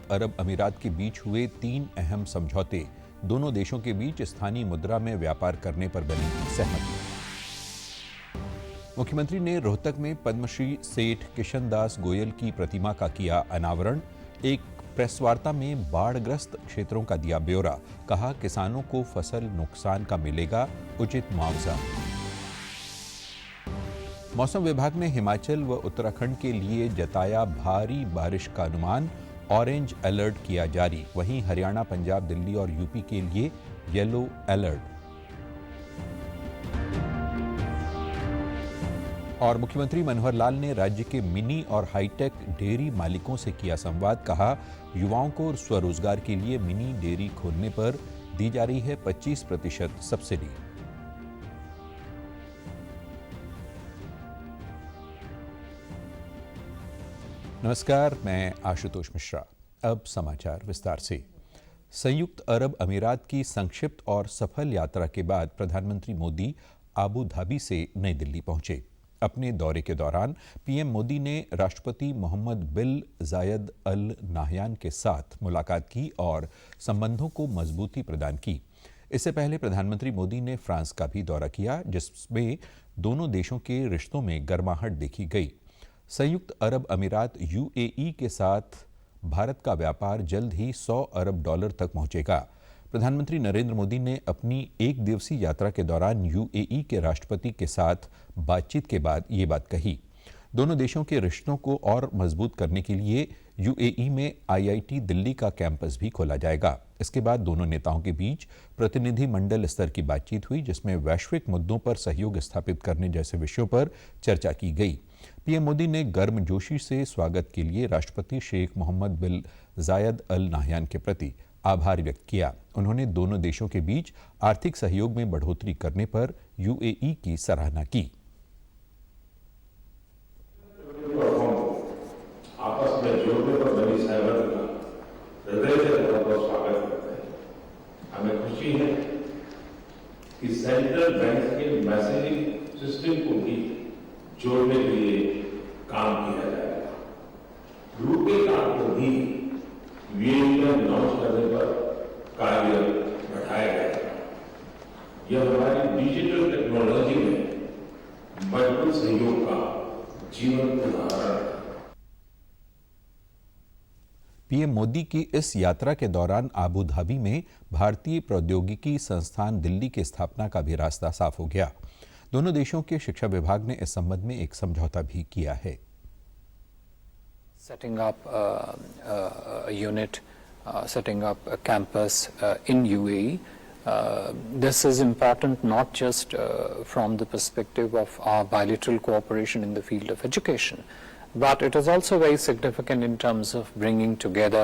संयुक्त अरब अमीरात के बीच हुए 3 अहम समझौते, दोनों देशों के बीच स्थानीय मुद्रा में व्यापार करने पर बनी सहमति। मुख्यमंत्री ने रोहतक में पद्मश्री सेठ किशन दास गोयल की प्रतिमा का किया अनावरण। एक प्रेस वार्ता में बाढ़ग्रस्त क्षेत्रों का दिया ब्यौरा, कहा किसानों को फसल नुकसान का मिलेगा उचित मुआवजा। मौसम विभाग ने हिमाचल व उत्तराखंड के लिए जताया भारी बारिश का अनुमान, ऑरेंज अलर्ट किया जारी। वहीं हरियाणा, पंजाब, दिल्ली और यूपी के लिए येलो अलर्ट। और मुख्यमंत्री मनोहर लाल ने राज्य के मिनी और हाईटेक डेयरी मालिकों से किया संवाद, कहा युवाओं को स्वरोजगार के लिए मिनी डेयरी खोलने पर दी जा रही है 25% सब्सिडी। नमस्कार, मैं आशुतोष मिश्रा। अब समाचार विस्तार से। संयुक्त अरब अमीरात की संक्षिप्त और सफल यात्रा के बाद प्रधानमंत्री मोदी आबू धाबी से नई दिल्ली पहुंचे। अपने दौरे के दौरान पीएम मोदी ने राष्ट्रपति मोहम्मद बिन जायद अल नाहयान के साथ मुलाकात की और संबंधों को मजबूती प्रदान की। इससे पहले प्रधानमंत्री मोदी ने फ्रांस का भी दौरा किया, जिसमें दोनों देशों के रिश्तों में गर्माहट देखी गई। संयुक्त अरब अमीरात यूएई के साथ भारत का व्यापार जल्द ही $100 अरब तक पहुंचेगा। प्रधानमंत्री नरेंद्र मोदी ने अपनी एक दिवसीय यात्रा के दौरान यूएई के राष्ट्रपति के साथ बातचीत के बाद ये बात कही। दोनों देशों के रिश्तों को और मजबूत करने के लिए यूएई में आईआईटी दिल्ली का कैंपस भी खोला जाएगा। इसके बाद दोनों नेताओं के बीच प्रतिनिधिमंडल स्तर की बातचीत हुई, जिसमें वैश्विक मुद्दों पर सहयोग स्थापित करने जैसे विषयों पर चर्चा की गई। पीएम मोदी ने गर्मजोशी से स्वागत के लिए राष्ट्रपति शेख मोहम्मद बिन जायद अल नाहयान के प्रति आभार व्यक्त किया। उन्होंने दोनों देशों के बीच आर्थिक सहयोग में बढ़ोतरी करने पर यूएई की सराहना की। आपस में जोड़ने पर बनी सहमति का हृदय से बहुत स्वागत करते हैं। हमें खुशी है कि सेंट्रल बैंक के मैसेजिंग सिस्टम को भी जोड़ने के लिए काम किया जाएगा। रुपे कार्ड को भी यूएई में लॉन्च करने पर कार्य बढ़ाया जाएगा। यह हमारी डिजिटल टेक्नोलॉजी में मजबूत सहयोग का जीवंत उदाहरण है। पीएम मोदी की इस यात्रा के दौरान आबू धाबी में भारतीय प्रौद्योगिकी संस्थान दिल्ली की स्थापना का भी रास्ता साफ हो गया। दोनों देशों के शिक्षा विभाग ने इस संबंध में एक समझौता भी किया है। Setting up a unit, setting up a campus in UAE. This is important not just from the perspective of our bilateral cooperation in the field of education, but it is also very significant in terms of bringing together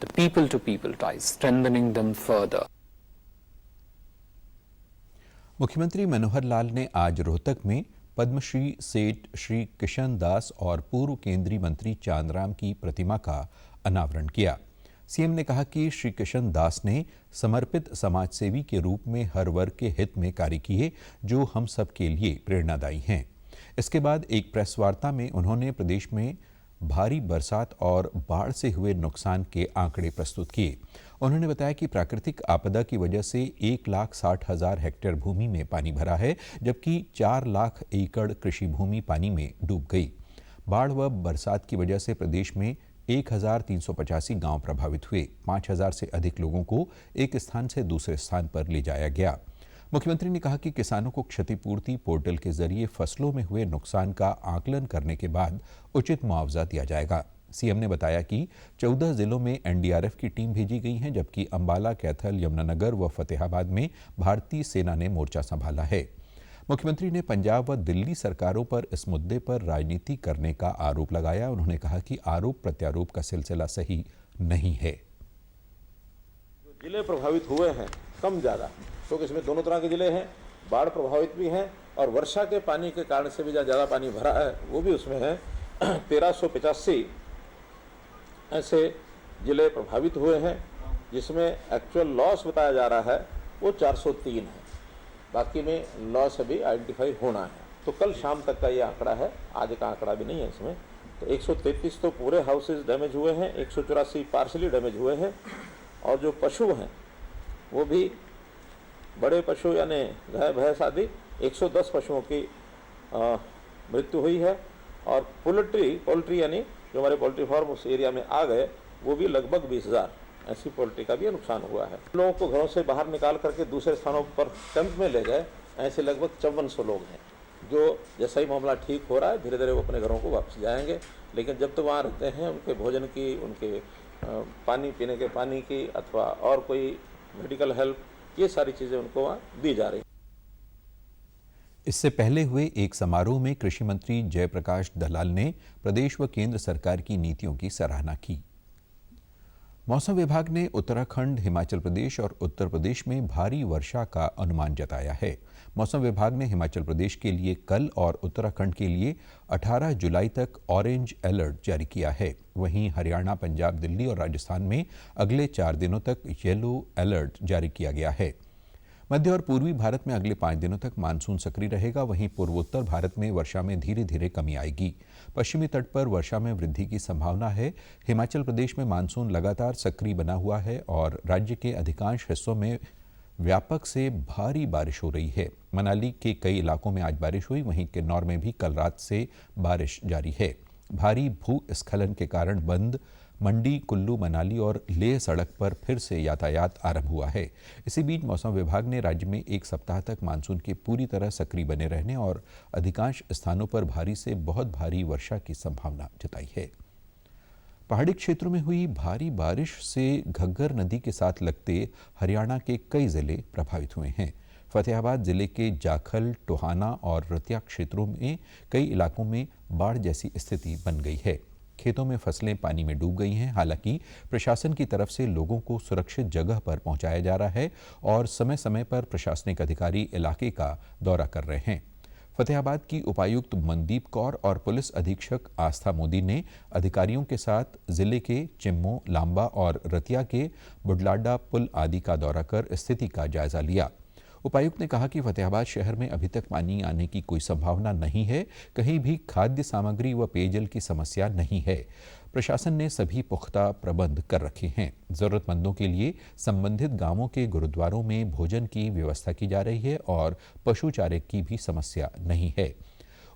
the people-to-people ties, strengthening them further. मुख्यमंत्री मनोहर लाल ने आज रोहतक में पद्मश्री सेठ श्री किशन दास और पूर्व केंद्रीय मंत्री चांदराम की प्रतिमा का अनावरण किया। सीएम ने कहा कि श्री किशन दास ने समर्पित समाजसेवी के रूप में हर वर्ग के हित में कार्य किए, जो हम सब के लिए प्रेरणादायी हैं। इसके बाद एक प्रेस वार्ता में उन्होंने प्रदेश में भारी बरसात और बाढ़ से हुए नुकसान के आंकड़े प्रस्तुत किए। उन्होंने बताया कि प्राकृतिक आपदा की वजह से 1,60,000 हेक्टेयर भूमि में पानी भरा है, जबकि 4 लाख एकड़ कृषि भूमि पानी में डूब गई। बाढ़ व बरसात की वजह से प्रदेश में 1,385 गांव प्रभावित हुए। 5,000 से अधिक लोगों को एक स्थान से दूसरे स्थान पर ले जाया गया। मुख्यमंत्री ने कहा कि किसानों को क्षतिपूर्ति पोर्टल के जरिए फसलों में हुए नुकसान का आकलन करने के बाद उचित मुआवजा दिया जाएगा। सीएम ने बताया कि 14 जिलों में एनडीआरएफ की टीम भेजी गई है, जबकि अंबाला, कैथल, यमुनानगर व फतेहाबाद में भारतीय सेना ने मोर्चा संभाला है। मुख्यमंत्री ने पंजाब व दिल्ली सरकारों पर इस मुद्दे पर राजनीति करने का आरोप लगाया। उन्होंने कहा कि आरोप प्रत्यारोप का सिलसिला सही नहीं है। जिले प्रभावित हुए हैं कम ज्यादा, क्योंकि इसमें दोनों तरह के जिले हैं, बाढ़ प्रभावित भी हैं और वर्षा के पानी के कारण से भी जहाँ ज़्यादा पानी भरा है वो भी उसमें है। 1385 ऐसे जिले प्रभावित हुए हैं, जिसमें एक्चुअल लॉस बताया जा रहा है वो 403 है। बाकी में लॉस अभी आइडेंटिफाई होना है। तो कल शाम तक का ये आंकड़ा है, आज का आंकड़ा भी नहीं है इसमें। तो 133 तो पूरे हाउसेज डैमेज हुए हैं, 184 पार्शली डैमेज हुए हैं। और जो पशु हैं वो भी बड़े पशु यानी गाय भैंस आदि 110 पशुओं की मृत्यु हुई है। और पोल्ट्री यानी जो हमारे पोल्ट्री फार्म उस एरिया में आ गए वो भी लगभग 20,000 ऐसी पोल्ट्री का भी नुकसान हुआ है। लोगों को घरों से बाहर निकाल करके दूसरे स्थानों पर कैंप में ले गए, ऐसे लगभग 5400 लोग हैं जो जैसा ही मामला ठीक हो रहा है धीरे धीरे वो अपने घरों को वापस जाएंगे। लेकिन जब तो वहाँ रहते हैं उनके भोजन की, उनके पानी पीने के पानी की अथवा और कोई मेडिकल हेल्प, ये सारी चीज़ें उनको वहाँ दी जा रही। इससे पहले हुए एक समारोह में कृषि मंत्री जयप्रकाश दलाल ने प्रदेश व केंद्र सरकार की नीतियों की सराहना की। मौसम विभाग ने उत्तराखंड, हिमाचल प्रदेश और उत्तर प्रदेश में भारी वर्षा का अनुमान जताया है। मौसम विभाग ने हिमाचल प्रदेश के लिए कल और उत्तराखंड के लिए 18 जुलाई तक ऑरेंज अलर्ट जारी किया है। वहीं हरियाणा, पंजाब, दिल्ली और राजस्थान में अगले 4 दिनों तक येलो अलर्ट जारी किया गया है। मध्य और पूर्वी भारत में अगले 5 दिनों तक मानसून सक्रिय रहेगा। वहीं पूर्वोत्तर भारत में वर्षा में धीरे धीरे कमी आएगी। पश्चिमी तट पर वर्षा में वृद्धि की संभावना है। हिमाचल प्रदेश में मानसून लगातार सक्रिय बना हुआ है और राज्य के अधिकांश हिस्सों में व्यापक से भारी बारिश हो रही है। मनाली के कई इलाकों में आज बारिश हुई, वहीं किन्नौर में भी कल रात से बारिश जारी है। भारी भूस्खलन के कारण बंद मंडी, कुल्लू, मनाली और लेह सड़क पर फिर से यातायात आरंभ हुआ है। इसी बीच मौसम विभाग ने राज्य में एक सप्ताह तक मानसून के पूरी तरह सक्रिय बने रहने और अधिकांश स्थानों पर भारी से बहुत भारी वर्षा की संभावना जताई है। पहाड़ी क्षेत्रों में हुई भारी बारिश से घग्गर नदी के साथ लगते हरियाणा के कई जिले प्रभावित हुए हैं। फतेहाबाद जिले के जाखल, टोहाना और रतिया क्षेत्रों में कई इलाकों में बाढ़ जैसी स्थिति बन गई है। खेतों में फसलें पानी में डूब गई हैं। हालांकि प्रशासन की तरफ से लोगों को सुरक्षित जगह पर पहुंचाया जा रहा है और समय समय पर प्रशासनिक अधिकारी इलाके का दौरा कर रहे हैं। फतेहाबाद की उपायुक्त मनदीप कौर और पुलिस अधीक्षक आस्था मोदी ने अधिकारियों के साथ जिले के चिम्मो, लांबा और रतिया के बुढलाडा पुल आदि का दौरा कर स्थिति का जायजा लिया। उपायुक्त ने कहा कि फतेहाबाद शहर में अभी तक पानी आने की कोई संभावना नहीं है। कहीं भी खाद्य सामग्री व पेयजल की समस्या नहीं है। प्रशासन ने सभी पुख्ता प्रबंध कर रखे हैं। जरूरतमंदों के लिए संबंधित गांवों के गुरुद्वारों में भोजन की व्यवस्था की जा रही है और पशु चारे की भी समस्या नहीं है।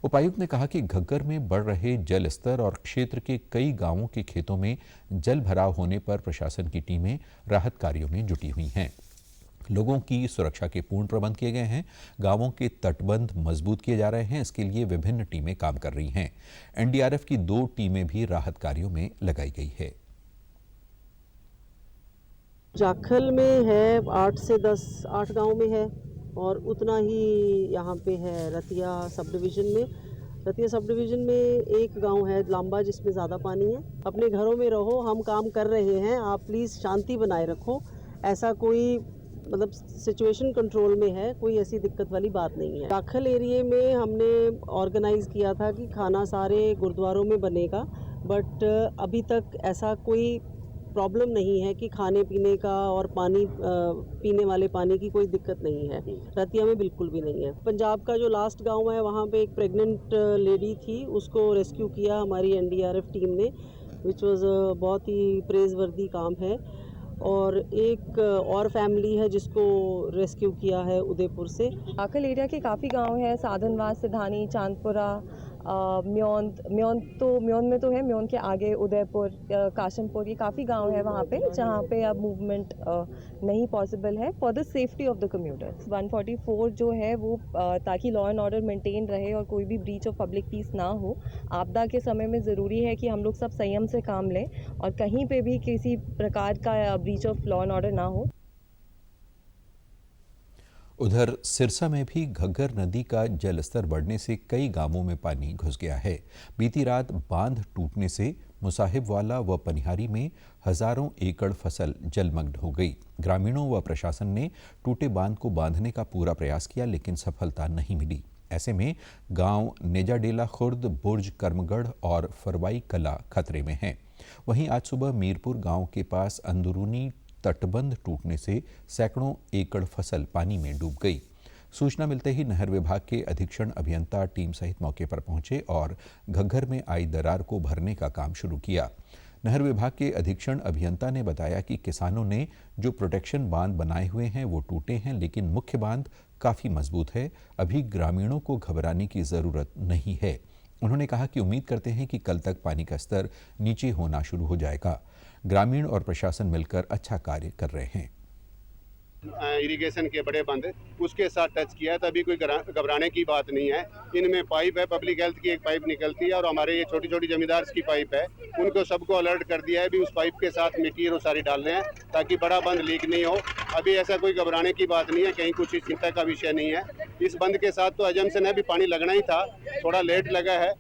उपायुक्त ने कहा कि घग्गर में बढ़ रहे जल स्तर और क्षेत्र के कई गांवों के खेतों में जल भराव होने पर प्रशासन की टीमें राहत कार्यों में जुटी हुई हैं। लोगों की सुरक्षा के पूर्ण प्रबंध किए गए हैं। गांवों के तटबंध मजबूत किए जा रहे हैं। इसके लिए विभिन्न टीमें काम कर रही हैं। एनडीआरएफ की 2 टीमें भी राहत कार्यों में लगाई गई है। जाखल में है 8 से 10 8 गांव में है और उतना ही यहाँ पे है रतिया सब डिवीज़न में। रतिया सब डिवीज़न में एक गांव है लांबा जिसमें ज़्यादा पानी है। अपने घरों में रहो, हम काम कर रहे हैं, आप प्लीज़ शांति बनाए रखो। ऐसा कोई मतलब सिचुएशन कंट्रोल में है, कोई ऐसी दिक्कत वाली बात नहीं है। जाखल एरिया में हमने ऑर्गेनाइज़ किया था कि खाना सारे गुरुद्वारों में बनेगा, बट अभी तक ऐसा कोई प्रॉब्लम नहीं है कि खाने पीने का और पानी पीने वाले पानी की कोई दिक्कत नहीं है। रतिया में बिल्कुल भी नहीं है। पंजाब का जो लास्ट गांव है वहाँ पे एक प्रेग्नेंट लेडी थी, उसको रेस्क्यू किया हमारी एनडीआरएफ टीम ने, विच वाज बहुत ही प्रेज़वर्दी काम है। और एक और फैमिली है जिसको रेस्क्यू किया है उदयपुर से। जाखल एरिया के काफ़ी गांव हैं, साधनवास, सिधानी, चांदपुरा, म्योन में तो है, म्योन के आगे उदयपुर, काशमपुर, ये काफ़ी गांव है वहाँ पे जहाँ पे अब मूवमेंट नहीं पॉसिबल है for the safety of the commuters. 144 जो है वो ताकि लॉ एंड ऑर्डर मेंटेन रहे और कोई भी ब्रीच ऑफ पब्लिक पीस ना हो। आपदा के समय में ज़रूरी है कि हम लोग सब संयम से काम लें और कहीं पे भी किसी प्रकार का breach of law and order ना हो। उधर सिरसा में भी घग्गर नदी का जलस्तर बढ़ने से कई गांवों में पानी घुस गया है। बीती रात बांध टूटने से मुसाहिबवाला व पनिहारी में हजारों एकड़ फसल जलमग्न हो गई। ग्रामीणों व प्रशासन ने टूटे बांध को बांधने का पूरा प्रयास किया, लेकिन सफलता नहीं मिली। ऐसे में गांव नेजाडेला खुर्द, बुर्ज कर्मगढ़ और फरवाई कला खतरे में हैं। वहीं आज सुबह मीरपुर गांव के पास अंदरूनी तटबंध टूटने से सैकड़ों एकड़ फसल पानी में डूब गई। सूचना मिलते ही नहर विभाग के अधीक्षण अभियंता टीम सहित मौके पर पहुंचे और घग्घर में आई दरार को भरने का काम शुरू किया। नहर विभाग के अधीक्षण अभियंता ने बताया कि किसानों ने जो प्रोटेक्शन बांध बनाए हुए हैं वो टूटे हैं, लेकिन मुख्य बांध काफी मजबूत है। अभी ग्रामीणों को घबराने की जरूरत नहीं है। उन्होंने कहा कि उम्मीद करते हैं कि कल तक पानी का स्तर नीचे होना शुरू हो जाएगा। ग्रामीण और प्रशासन मिलकर अच्छा कार्य कर रहे हैं। इरिगेशन के बड़े बंद उसके साथ टच किया है, तभी कोई घबराने की बात नहीं है। इनमें पाइप है, पब्लिक हेल्थ की एक पाइप निकलती है और हमारे ये छोटी छोटी जमींदार की पाइप है, उनको सबको अलर्ट कर दिया है। भी उस पाइप के साथ मिट्टी और सारी डाल रहे हैं ताकि बड़ा बंद लीक नहीं हो। अभी ऐसा कोई घबराने की बात नहीं है, कहीं कुछ चिंता का विषय नहीं है। इस बंद के साथ तो अजम्पशन है भी पानी लगना ही था, थोड़ा लेट लगा है।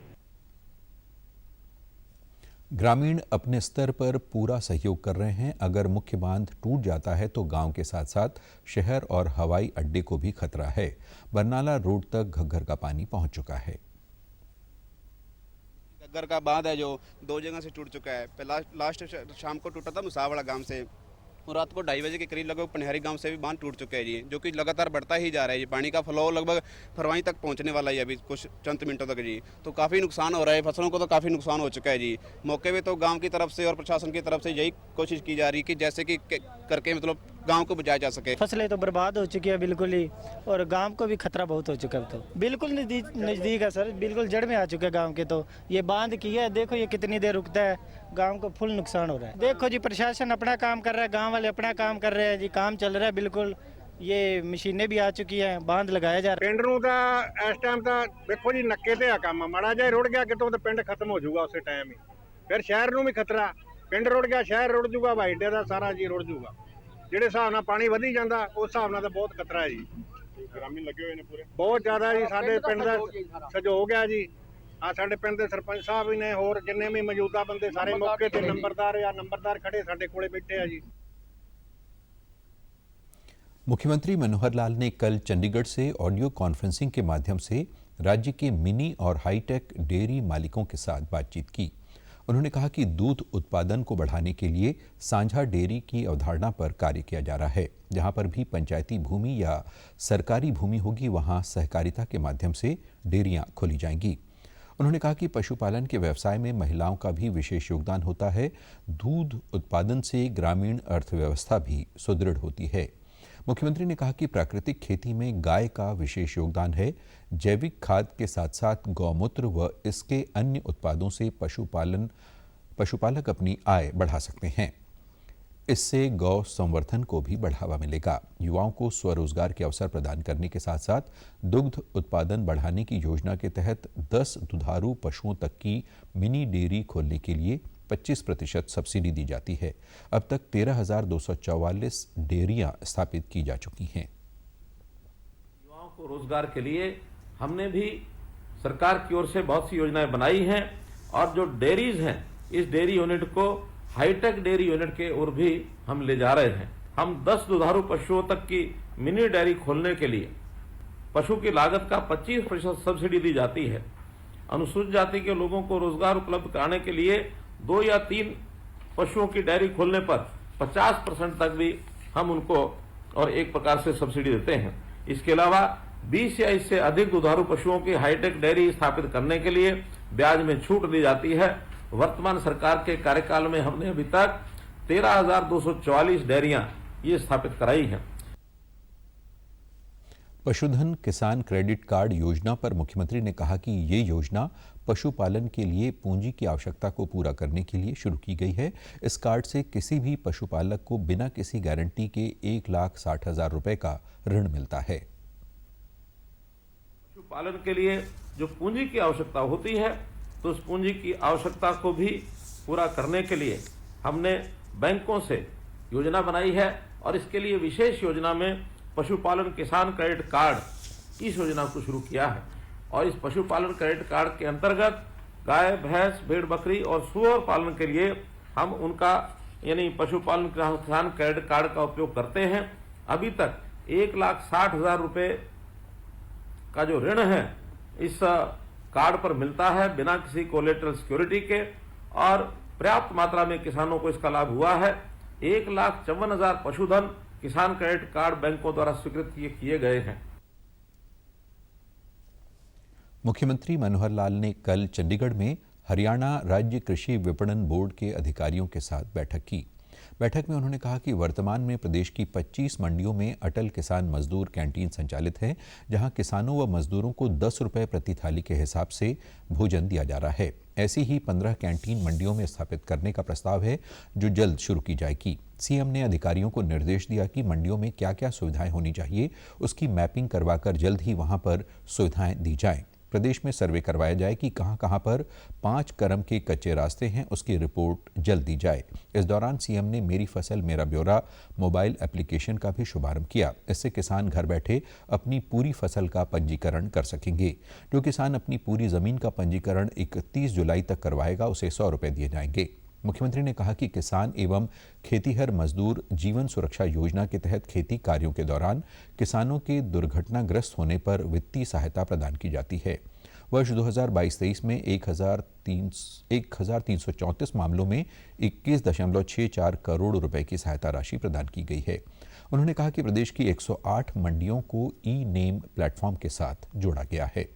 ग्रामीण अपने स्तर पर पूरा सहयोग कर रहे हैं। अगर मुख्य बांध टूट जाता है तो गांव के साथ साथ शहर और हवाई अड्डे को भी खतरा है। बरनाला रोड तक घग्घर का पानी पहुंच चुका है। घग्घर का बांध है जो 2 जगह से टूट चुका है। लास्ट शाम को टूटा था मुसावाड़ा गांव से और रात को 2:30 बजे के करीब लगभग पनिहारी गांव से भी बांध टूट चुका है जी, जो कि लगातार बढ़ता ही जा रहा है जी। पानी का फ्लो लगभग फरवाई तक पहुंचने वाला है अभी कुछ चंद मिनटों तक जी। तो काफ़ी नुकसान हो रहा है, फसलों को तो काफ़ी नुकसान हो चुका है जी। मौके पे तो गांव की तरफ से और प्रशासन की तरफ से यही कोशिश की जा रही है कि जैसे कि करके मतलब गांव को बचाया जा सके। फसलें तो बर्बाद हो चुकी है बिल्कुल ही, और गांव को भी खतरा बहुत हो चुका है। तो बिल्कुल नज़दीक है सर, बिल्कुल जड़ में आ चुके हैं गांव के। तो ये बांध किया है, देखो ये कितनी देर रुकता है, गांव को फुल नुकसान हो रहा है। देखो जी प्रशासन अपना काम कर रहा है, गांव वाले अपना काम कर रहे हैं जी, काम चल रहा है बिल्कुल। ये मशीनें भी आ चुकी हैं, बांध लगाया जा रहा है। ਪਿੰਡ ਨੂੰ ਤਾਂ ਇਸ ਟਾਈਮ ਤਾਂ ਵੇਖੋ ਜੀ ਨੱਕੇ ਤੇ ਆ ਕੰਮ, ਮਾੜਾ ਜਿਹਾ ਰੁੜ ਗਿਆ ਕਿਤੋਂ ਤਾਂ ਪਿੰਡ ਖਤਮ ਹੋ ਜਾਊਗਾ ਉਸੇ ਟਾਈਮ ਹੀ। ਫਿਰ ਸ਼ਹਿਰ ਨੂੰ ਵੀ ਖਤਰਾ, ਪਿੰਡ ਰੁੜ ਗਿਆ ਸ਼ਹਿਰ ਰੁੜ ਜਾਊਗਾ, ਵਾਈਡੇ ਦਾ ਸਾਰਾ ਜੀ ਰੁੜ ਜਾਊਗਾ। ਜਿਹੜੇ ਹਿਸਾਬ ਨਾਲ ਪਾਣੀ ਵਧੀ ਜਾਂਦਾ ਉਸ ਹਿਸਾਬ ਨਾਲ ਤਾਂ ਬਹੁਤ ਖਤਰਾ ਹੈ ਜੀ। ਗ੍ਰਾਮੀਣ ਲੱਗੇ ਹੋਏ ਨੇ ਪੂਰੇ ਬਹੁਤ ਜ਼ਿਆਦਾ ਜੀ। ਸਾਡੇ ਪਿੰਡ ਦਾ ਸਹਿਯੋਗ ਹੈ ਜੀ। ਆ ਸਾਡੇ ਪਿੰਡ ਦੇ ਸਰਪੰਚ ਸਾਹਿਬ ਵੀ ਨੇ, ਹੋਰ ਜਿੰਨੇ ਵੀ ਮੌਜੂਦਾ ਬੰਦੇ ਸਾਰੇ ਮੌਕੇ ਤੇ ਨੰਬਰਦਾਰ ਖੜੇ ਸਾਡੇ ਕੋਲੇ बैठे ਆ जी। मुख्यमंत्री मनोहर लाल ने कल चंडीगढ़ से ऑडियो कॉन्फ्रेंसिंग के माध्यम से राज्य के मिनी और हाईटेक डेयरी मालिकों के साथ बातचीत की। उन्होंने कहा कि दूध उत्पादन को बढ़ाने के लिए साझा डेयरी की अवधारणा पर कार्य किया जा रहा है। जहां पर भी पंचायती भूमि या सरकारी भूमि होगी वहां सहकारिता के माध्यम से डेयरियां खोली जाएंगी। उन्होंने कहा कि पशुपालन के व्यवसाय में महिलाओं का भी विशेष योगदान होता है। दूध उत्पादन से ग्रामीण अर्थव्यवस्था भी सुदृढ़ होती है। मुख्यमंत्री ने कहा कि प्राकृतिक खेती में गाय का विशेष योगदान है। जैविक खाद के साथ साथ गौमूत्र व इसके अन्य उत्पादों से पशुपालक अपनी आय बढ़ा सकते हैं। इससे गौ संवर्धन को भी बढ़ावा मिलेगा। युवाओं को स्वरोजगार के अवसर प्रदान करने के साथ साथ दुग्ध उत्पादन बढ़ाने की योजना के तहत 10 दुधारू पशुओं तक की मिनी डेयरी खोलने के लिए 25% सब्सिडी दी जाती है। अब तक 13,244 डेयरियां स्थापित की जा चुकी हैं। युवाओं को रोजगार के लिए हमने भी सरकार की ओर से बहुत सी योजनाएं बनाई हैं और जो डेयरीज हैं इस डेयरी यूनिट को हाईटेक डेयरी यूनिट के ओर भी हम ले जा रहे हैं। हम 10 दुधारू पशुओं तक की मिनी डेयरी खोलने के लिए पशु की लागत का 25% सब्सिडी दी जाती है। अनुसूचित जाति के लोगों को रोजगार उपलब्ध कराने के लिए 2 या 3 पशुओं की डेयरी खोलने पर 50% तक भी हम उनको और एक प्रकार से सब्सिडी देते हैं। इसके अलावा 20 या इससे अधिक दुधारू पशुओं की हाईटेक डेयरी स्थापित करने के लिए ब्याज में छूट दी जाती है। वर्तमान सरकार के कार्यकाल में हमने अभी तक 13,244 डेयरियां ये स्थापित कराई हैं। पशुधन किसान क्रेडिट कार्ड योजना पर मुख्यमंत्री ने कहा कि ये योजना पशुपालन के लिए पूंजी की आवश्यकता को पूरा करने के लिए शुरू की गई है। इस कार्ड से किसी भी पशुपालक को बिना किसी गारंटी के 1,60,000 रुपए का ऋण मिलता है। पशुपालन के लिए जो पूंजी की आवश्यकता होती है तो उस पूंजी की आवश्यकता को भी पूरा करने के लिए हमने बैंकों से योजना बनाई है और इसके लिए विशेष योजना में पशुपालन किसान क्रेडिट कार्ड इस योजना को शुरू किया है। और इस पशुपालन क्रेडिट कार्ड के अंतर्गत गाय, भैंस, भेड़, बकरी और सूअर पालन के लिए हम उनका यानी पशुपालन किसान क्रेडिट कार्ड का उपयोग करते हैं। अभी तक 1,60,000 रुपए का जो ऋण है इस कार्ड पर मिलता है बिना किसी कोलेटरल सिक्योरिटी के और पर्याप्त मात्रा में किसानों को इसका लाभ हुआ है। 1,54,000 पशुधन किसान क्रेडिट कार्ड बैंकों द्वारा स्वीकृत किए गए हैं। मुख्यमंत्री मनोहर लाल ने कल चंडीगढ़ में हरियाणा राज्य कृषि विपणन बोर्ड के अधिकारियों के साथ बैठक की। बैठक में उन्होंने कहा कि वर्तमान में प्रदेश की 25 मंडियों में अटल किसान मजदूर कैंटीन संचालित है, जहां किसानों व मजदूरों को 10 रुपये प्रति थाली के हिसाब से भोजन दिया जा रहा है। ऐसी ही 15 कैंटीन मंडियों में स्थापित करने का प्रस्ताव है, जो जल्द शुरू की जाएगी। सीएम ने अधिकारियों को निर्देश दिया कि मंडियों में क्या क्या सुविधाएं होनी चाहिए, उसकी मैपिंग करवाकर जल्द ही वहां पर सुविधाएं दी जाएं। प्रदेश में सर्वे करवाया जाए कि कहां-कहां पर 5 करम के कच्चे रास्ते हैं, उसकी रिपोर्ट जल्द दी जाए। इस दौरान सीएम ने मेरी फसल मेरा ब्यौरा मोबाइल एप्लीकेशन का भी शुभारंभ किया। इससे किसान घर बैठे अपनी पूरी फसल का पंजीकरण कर सकेंगे। जो किसान अपनी पूरी जमीन का पंजीकरण 31 जुलाई तक करवाएगा, उसे 100 रुपये दिए जाएंगे। मुख्यमंत्री ने कहा कि किसान एवं खेतीहर मजदूर जीवन सुरक्षा योजना के तहत खेती कार्यों के दौरान किसानों के दुर्घटनाग्रस्त होने पर वित्तीय सहायता प्रदान की जाती है। वर्ष 2022-23 में 1334 मामलों में 21.64 करोड़ रुपए की सहायता राशि प्रदान की गई है। उन्होंने कहा कि प्रदेश की 108 मंडियों को ई-नेम प्लेटफॉर्म के साथ जोड़ा गया है।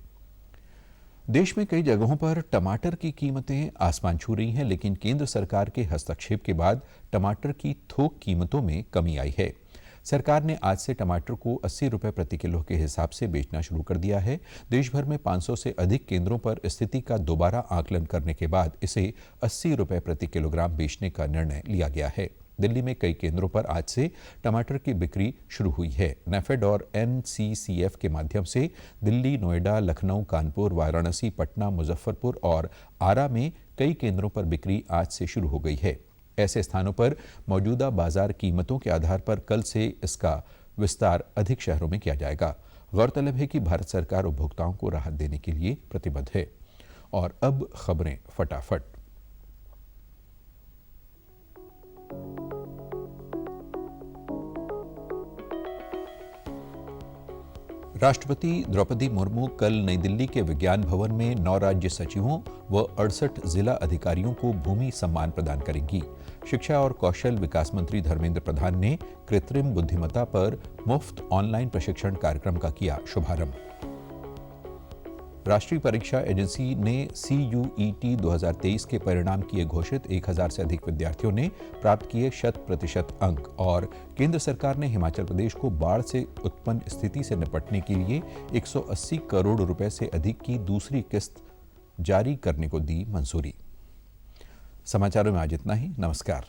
देश में कई जगहों पर टमाटर की कीमतें आसमान छू रही हैं, लेकिन केंद्र सरकार के हस्तक्षेप के बाद टमाटर की थोक कीमतों में कमी आई है। सरकार ने आज से टमाटर को 80 रुपये प्रति किलो के हिसाब से बेचना शुरू कर दिया है। देश भर में 500 से अधिक केंद्रों पर स्थिति का दोबारा आकलन करने के बाद इसे 80 रुपये प्रति किलोग्राम बेचने का निर्णय लिया गया है। दिल्ली में कई केंद्रों पर आज से टमाटर की बिक्री शुरू हुई है। नेफेड और एनसीसीएफ के माध्यम से दिल्ली, नोएडा, लखनऊ, कानपुर, वाराणसी, पटना, मुजफ्फरपुर और आरा में कई केंद्रों पर बिक्री आज से शुरू हो गई है। ऐसे स्थानों पर मौजूदा बाजार कीमतों के आधार पर कल से इसका विस्तार अधिक शहरों में किया जाएगा। गौरतलब है कि भारत सरकार उपभोक्ताओं को राहत देने के लिए प्रतिबद्ध है। और अब खबरें फटाफट। राष्ट्रपति द्रौपदी मुर्मू कल नई दिल्ली के विज्ञान भवन में 9 राज्य सचिवों व 68 जिला अधिकारियों को भूमि सम्मान प्रदान करेंगी। शिक्षा और कौशल विकास मंत्री धर्मेंद्र प्रधान ने कृत्रिम बुद्धिमत्ता पर मुफ्त ऑनलाइन प्रशिक्षण कार्यक्रम का किया शुभारंभ। राष्ट्रीय परीक्षा एजेंसी ने CUET 2023 के परिणाम किए घोषित। 1000 से अधिक विद्यार्थियों ने प्राप्त किए 100% अंक। और केंद्र सरकार ने हिमाचल प्रदेश को बाढ़ से उत्पन्न स्थिति से निपटने के लिए 180 करोड़ रुपए से अधिक की दूसरी किस्त जारी करने को दी मंजूरी। समाचारों में आज इतना ही। नमस्कार।